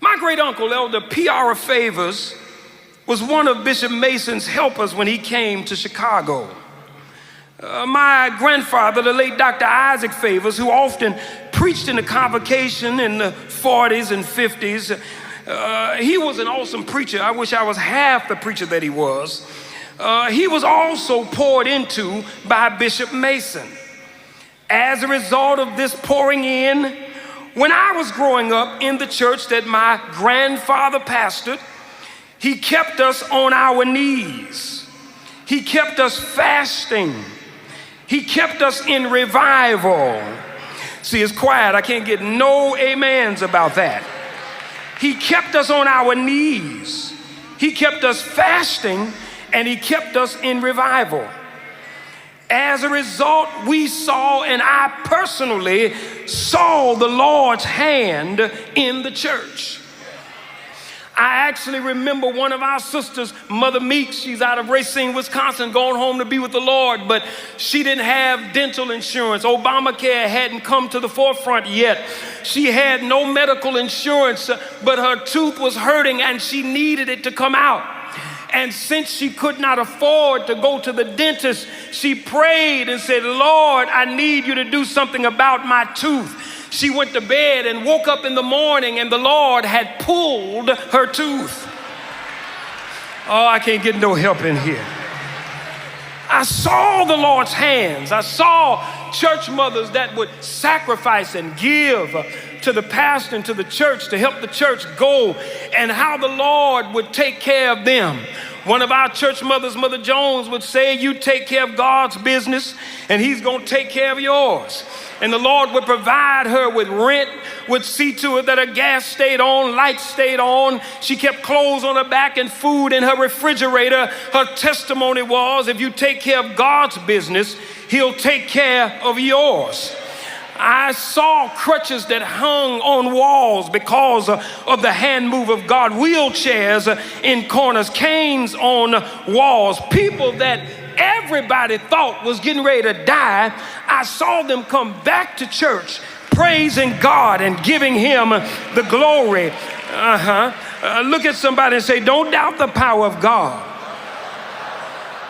My great uncle, Elder P.R. Favors, was one of Bishop Mason's helpers when he came to Chicago. My grandfather, the late Dr. Isaac Favors, who often preached in the convocation in the 40s and 50s, he was an awesome preacher. I wish I was half the preacher that he was. He was also poured into by Bishop Mason. As a result of this pouring in, when I was growing up in the church that my grandfather pastored, he kept us on our knees. He kept us fasting. He kept us in revival. See, it's quiet. I can't get no amens about that. He kept us on our knees. He kept us fasting, and he kept us in revival. As a result, we saw, and I personally saw, the Lord's hand in the church. I actually remember one of our sisters, Mother Meeks, she's out of Racine, Wisconsin, going home to be with the Lord, but she didn't have dental insurance. Obamacare hadn't come to the forefront yet. She had no medical insurance, but her tooth was hurting and she needed it to come out. And since she could not afford to go to the dentist, she prayed and said, Lord, I need you to do something about my tooth. She went to bed and woke up in the morning and the Lord had pulled her tooth. Oh, I can't get no help in here. I saw the Lord's hands. I saw church mothers that would sacrifice and give to the pastor and to the church to help the church go, and how the Lord would take care of them. One of our church mothers, Mother Jones, would say, you take care of God's business and he's going to take care of yours. And the Lord would provide her with rent, would see to it that her gas stayed on, lights stayed on. She kept clothes on her back and food in her refrigerator. Her testimony was, if you take care of God's business, he'll take care of yours. I saw crutches that hung on walls because of the hand move of God, wheelchairs in corners, canes on walls, people that everybody thought was getting ready to die. I saw them come back to church praising God and giving him the glory. Look at somebody and say, don't doubt the power of God.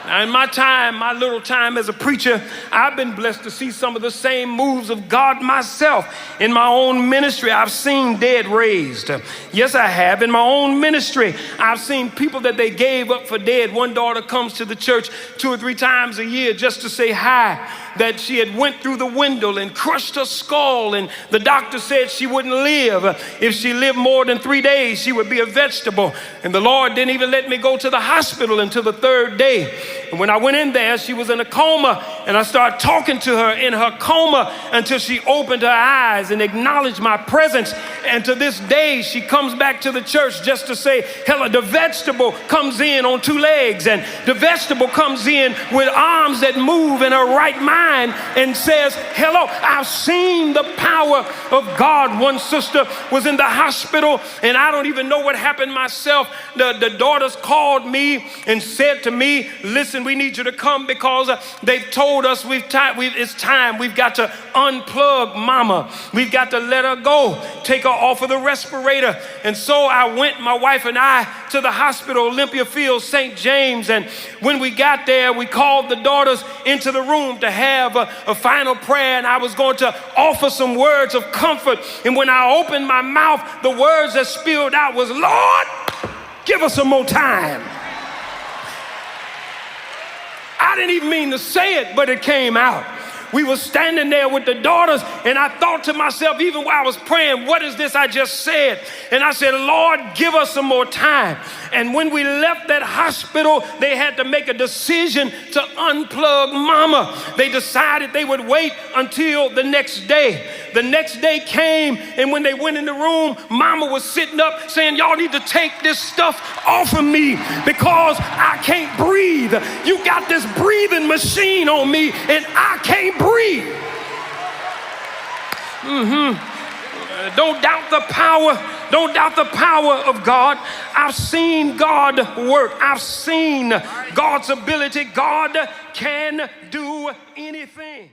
Now, in my little time as a preacher, I've been blessed to see some of the same moves of God myself. In my own ministry, I've seen dead raised. Yes, I have. In my own ministry, I've seen people that they gave up for dead. One daughter comes to the church 2 or 3 times a year just to say hi, that she had went through the window and crushed her skull, and the doctor said she wouldn't live. If she lived more than 3 days, she would be a vegetable. And the Lord didn't even let me go to the hospital until the 3rd day. And when I went in there, she was in a coma, and I started talking to her in her coma until she opened her eyes and acknowledged my presence. And to this day, she comes back to the church just to say, hello. The vegetable comes in on 2 legs, and the vegetable comes in with arms that move in her right mind and says, hello. I've seen the power of God. One sister was in the hospital, and I don't even know what happened myself. The daughters called me and said to me, listen, we need you to come because they've told us it's time. We've got to unplug mama. We've got to let her go, take her off of the respirator. And so I went, my wife and I, to the hospital, Olympia Field, St. James. And when we got there, we called the daughters into the room to have a final prayer. And I was going to offer some words of comfort. And when I opened my mouth, the words that spilled out was, Lord, give us some more time. I didn't even mean to say it, but it came out. We were standing there with the daughters, and I thought to myself, even while I was praying, what is this I just said? And I said, Lord, give us some more time. And when we left that hospital, they had to make a decision to unplug mama. They decided they would wait until the next day. The next day came, and when they went in the room, mama was sitting up saying, y'all need to take this stuff off of me because I can't breathe. You got this breathing machine on me, and I can't breathe. Don't doubt the power. Don't doubt the power of God. I've seen God work. I've seen God's ability. God can do anything.